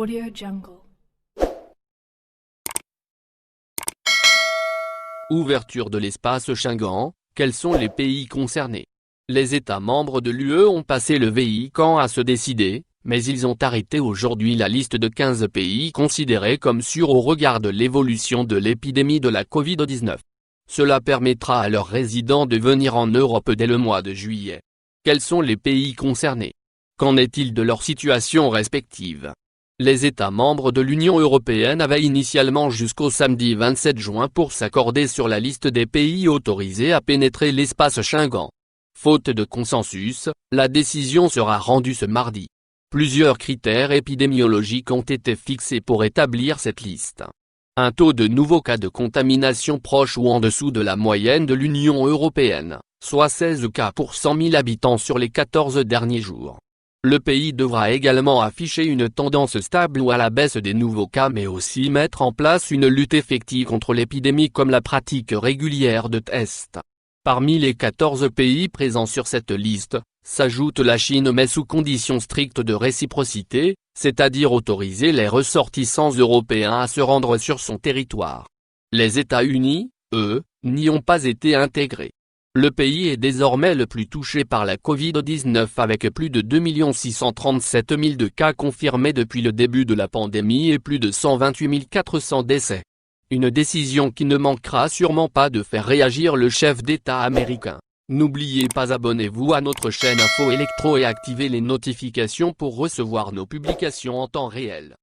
AudioJungle. Ouverture de l'espace Schengen, quels sont les pays concernés? Les États membres de l'UE ont passé le VICAN à se décider, mais ils ont arrêté aujourd'hui la liste de 15 pays considérés comme sûrs au regard de l'évolution de l'épidémie de la Covid-19. Cela permettra à leurs résidents de venir en Europe dès le mois de juillet. Quels sont les pays concernés? Qu'en est-il de leur situation respective? Les États membres de l'Union européenne avaient initialement jusqu'au samedi 27 juin pour s'accorder sur la liste des pays autorisés à pénétrer l'espace Schengen. Faute de consensus, la décision sera rendue ce mardi. Plusieurs critères épidémiologiques ont été fixés pour établir cette liste. Un taux de nouveaux cas de contamination proche ou en dessous de la moyenne de l'Union européenne, soit 16 cas pour 100 000 habitants sur les 14 derniers jours. Le pays devra également afficher une tendance stable ou à la baisse des nouveaux cas mais aussi mettre en place une lutte effective contre l'épidémie comme la pratique régulière de tests. Parmi les 14 pays présents sur cette liste, s'ajoute la Chine mais sous conditions strictes de réciprocité, c'est-à-dire autoriser les ressortissants européens à se rendre sur son territoire. Les États-Unis, eux, n'y ont pas été intégrés. Le pays est désormais le plus touché par la Covid-19 avec plus de 2 637 000 de cas confirmés depuis le début de la pandémie et plus de 128 400 décès. Une décision qui ne manquera sûrement pas de faire réagir le chef d'État américain. N'oubliez pas abonnez-vous à notre chaîne Info Electro et activez les notifications pour recevoir nos publications en temps réel.